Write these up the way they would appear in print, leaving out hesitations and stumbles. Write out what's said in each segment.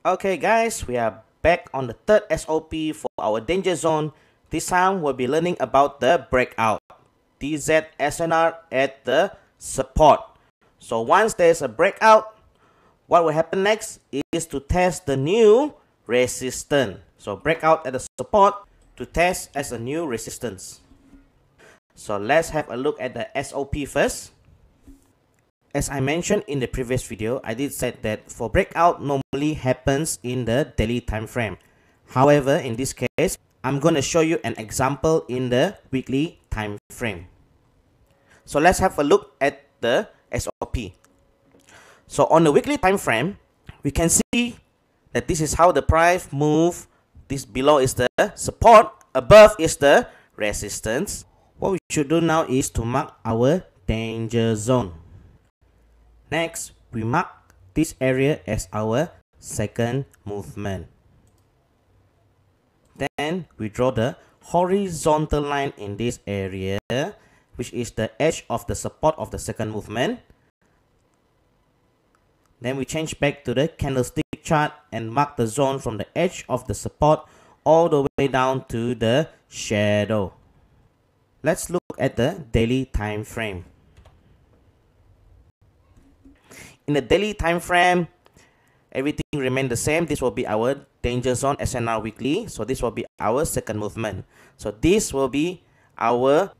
Okay guys, we are back on the third SOP for our danger zone. This time we'll be learning about the breakout. DZ SNR at the support. So once there's a breakout, what will happen next is to test the new resistance. So breakout at the support to test as a new resistance. So let's have a look at the SOP first. As I mentioned in the previous video, I did say that for breakout normally happens in the daily time frame. However, in this case, I'm going to show you an example in the weekly time frame. So let's have a look at the SOP. So on the weekly time frame, we can see that this is how the price move. This below is the support, above is the resistance. What we should do now is to mark our danger zone. Next, we mark this area as our second movement. Then we draw the horizontal line in this area, which is the edge of the support of the second movement. Then we change back to the candlestick chart and mark the zone from the edge of the support all the way down to the shadow. Let's look at the daily time frame. In the daily time frame, everything remains the same. This will be our danger zone SNR weekly. So this will be our second movement. So this will be our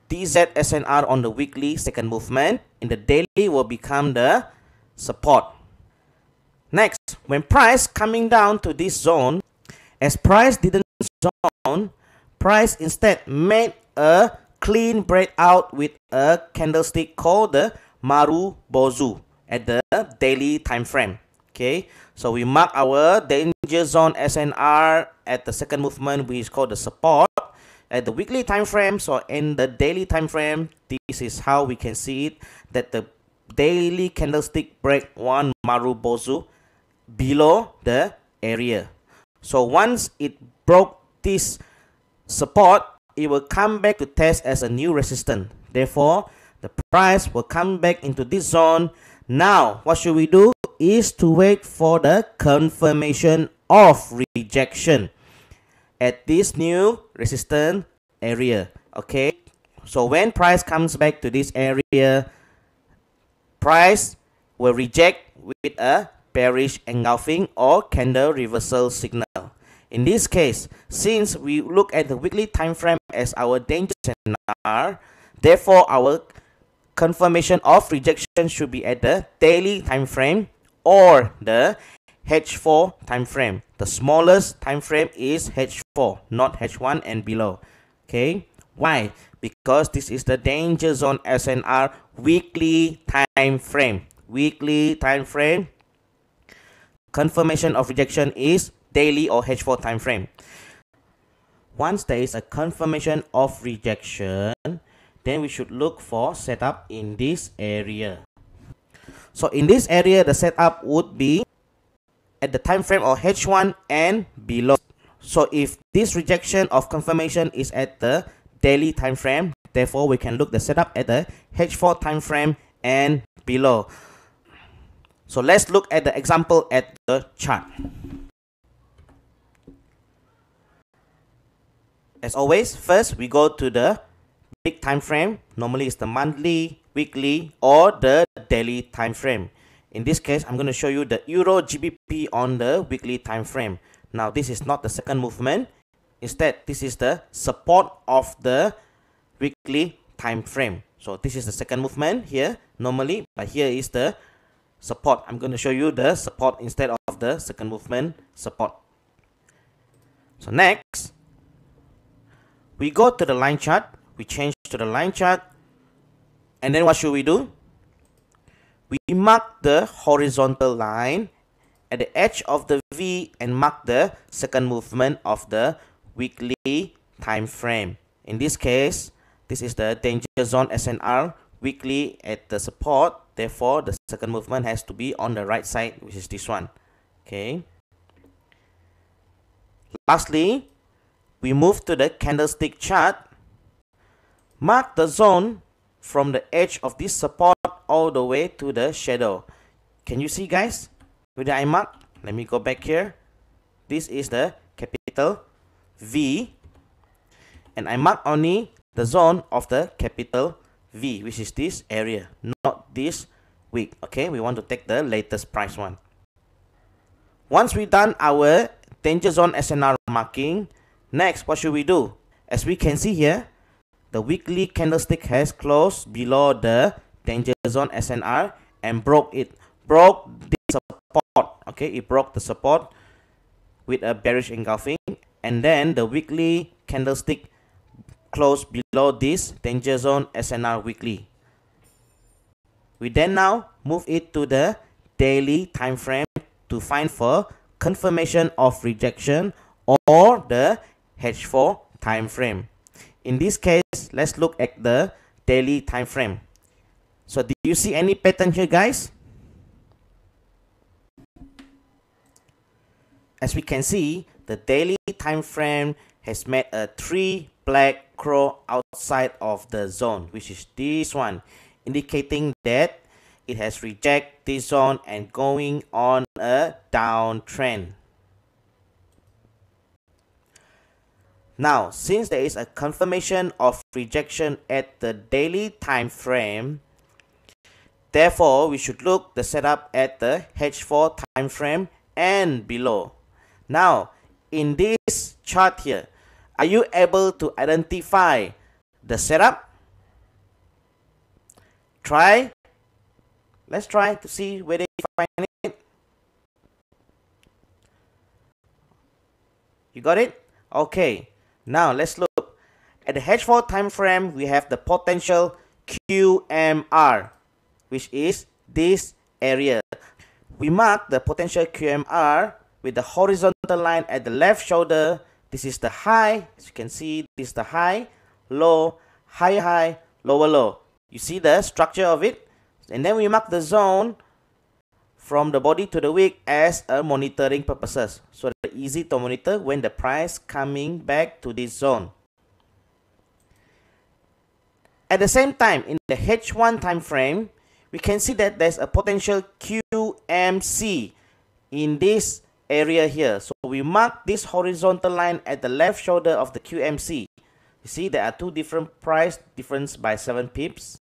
DZ SNR on the weekly second movement. In the daily will become the support. Next, when price coming down to this zone, as price didn't zone, price instead made a clean breakout with a candlestick called the Marubozu at the daily time frame. Okay, so we mark our danger zone SNR at the second movement, which is called the support at the weekly time frame. So in the daily time frame, this is how we can see it, that the daily candlestick break one Marubozu below the area. So once it broke this support, it will come back to test as a new resistance. Therefore, the price will come back into this zone. Now, what should we do is to wait for the confirmation of rejection at this new resistance area. Okay, so when price comes back to this area, price will reject with a bearish engulfing or candle reversal signal. In this case, since we look at the weekly time frame as our danger SNR, therefore our confirmation of rejection should be at the daily time frame or the H4 time frame. The smallest time frame is H4, not H1 and below. Okay, why? Because this is the danger zone SNR weekly time frame. Weekly time frame, confirmation of rejection is daily or H4 time frame. Once there is a confirmation of rejection, then we should look for setup in this area. So in this area, the setup would be at the time frame of H1 and below. So if this rejection of confirmation is at the daily time frame, therefore we can look the setup at the H4 time frame and below. So let's look at the example at the chart. As always, first we go to the big time frame. Normally it's the monthly, weekly, or the daily time frame. In this case, I'm going to show you the Euro GBP on the weekly time frame. Now this is not the second movement. Instead, this is the support of the weekly time frame. So this is the second movement here normally, but here is the support. I'm going to show you the support instead of the second movement support. So next, we go to the line chart. We change to the line chart. And then what should we do? We mark the horizontal line at the edge of the V and mark the second movement of the weekly time frame. In this case, this is the danger zone SNR weekly at the support. Therefore, the second movement has to be on the right side, which is this one. Okay. Lastly, we move to the candlestick chart. Mark the zone from the edge of this support all the way to the shadow. Can you see, guys? Where did I mark? Let me go back here. This is the capital V, and I mark only the zone of the capital V, which is this area, not this week. Okay, we want to take the latest price one. Once we done our danger zone SNR marking, next what should we do? As we can see here, the weekly candlestick has closed below the danger zone SNR and broke this support. Okay, it broke the support with a bearish engulfing, and then the weekly candlestick closed below this danger zone SNR weekly. We then now move it to the daily time frame to find for confirmation of rejection or the H4 time frame. In this case, let's look at the daily time frame. So do you see any pattern here, guys? As we can see, the daily time frame has made a 3 black crow outside of the zone, which is this one, indicating that it has rejected this zone and going on a downtrend. Now, since there is a confirmation of rejection at the daily time frame, therefore we should look the setup at the H4 time frame and below. Now, in this chart here, are you able to identify the setup? Let's try to see whether you find it. You got it? Okay. Now let's look. At the H4 time frame, we have the potential QMR, which is this area. We mark the potential QMR with the horizontal line at the left shoulder. This is the high. As you can see, this is the high, low, high, high, lower, low. You see the structure of it? And then we mark the zone from the body to the wick as a monitoring purposes. So it's easy to monitor when the price coming back to this zone. At the same time, in the H1 time frame, we can see that there's a potential QMC in this area here. So we mark this horizontal line at the left shoulder of the QMC. You see there are two different price difference by 7 pips.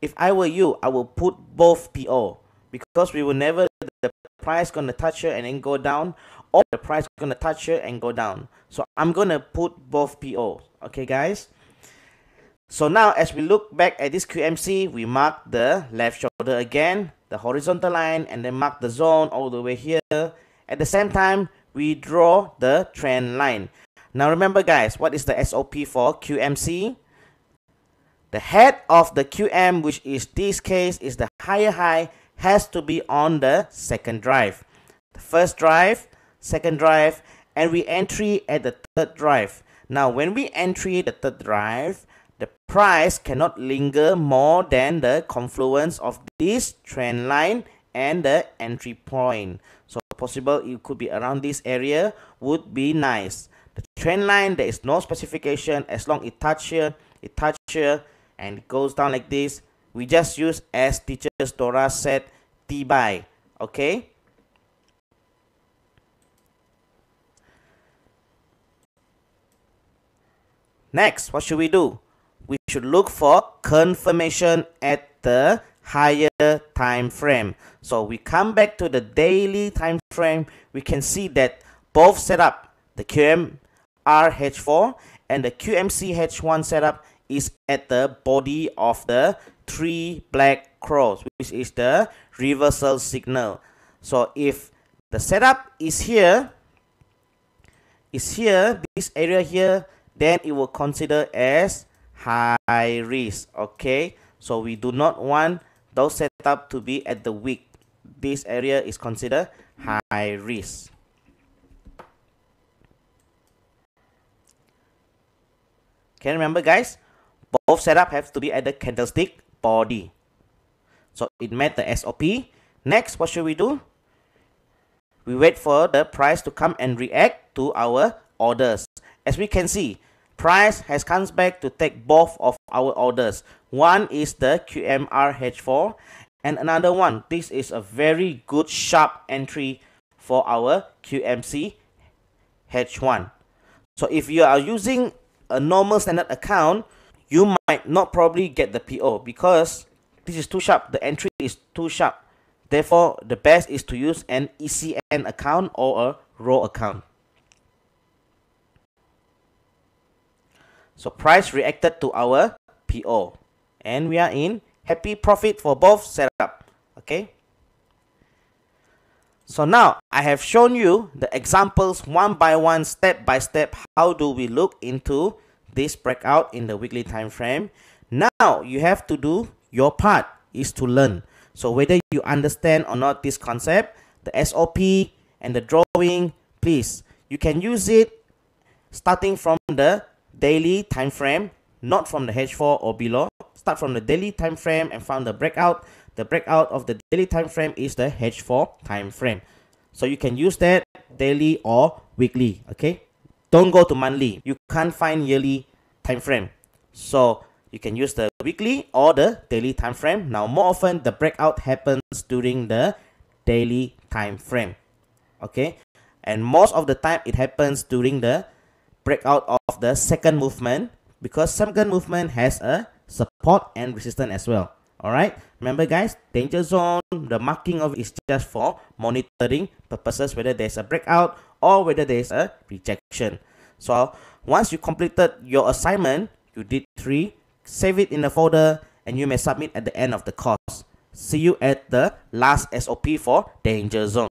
If I were you, I will put both PO, because we will never the price gonna touch here and then go down, or the price gonna touch here and go down. So I'm gonna put both PO. Okay, guys. So now as we look back at this QMC, we mark the left shoulder again, the horizontal line, and then mark the zone all the way here. At the same time, we draw the trend line. Now remember, guys, what is the SOP for QMC? The head of the QM, which is this case, is the higher high, has to be on the second drive. The first drive, second drive, and we entry at the third drive. Now, when we entry the third drive, the price cannot linger more than the confluence of this trend line and the entry point. So possible it could be around this area would be nice. The trend line, there is no specification. As long it touch here, and it goes down like this, we just use as teachers Dora said, T-buy. Okay. Next, what should we do? We should look for confirmation at the higher time frame. So we come back to the daily time frame. We can see that both setup, the QMR H4 and the QMC H1 setup, is at the body of the 3 black crows, which is the reversal signal. So if the setup is here, this area here, then it will consider as high risk. Okay, so we do not want those setup to be at the wick. This area is considered high risk. Okay, remember, guys, both setup have to be at the candlestick body. So it met the SOP. Next, what should we do? We wait for the price to come and react to our orders. As we can see, price has come back to take both of our orders. One is the QMR H4 and another one. This is a very good sharp entry for our QMC H1. So if you are using a normal standard account, you might not probably get the PO because this is too sharp. The entry is too sharp. Therefore, the best is to use an ECN account or a row account. So price reacted to our PO. And we are in happy profit for both setup. Okay. So now I have shown you the examples one by one, step by step. How do we look into this breakout in the weekly time frame? Now you have to do your part, is to learn. So whether you understand or not this concept, the SOP and the drawing, please, you can use it starting from the daily time frame, not from the H4 or below. Start from the daily time frame and find the breakout. The breakout of the daily time frame is the H4 time frame. So you can use that daily or weekly. Okay, don't go to monthly. You can't find yearly time frame. So you can use the weekly or the daily time frame. Now more often the breakout happens during the daily time frame. Okay, and most of the time it happens during the breakout of the second movement, because second movement has a support and resistance as well. Alright, remember guys, danger zone, the marking of it is just for monitoring purposes, whether there's a breakout or whether there's a rejection. So once you completed your assignment, you did 3, save it in the folder and you may submit at the end of the course. See you at the last SOP for danger zone.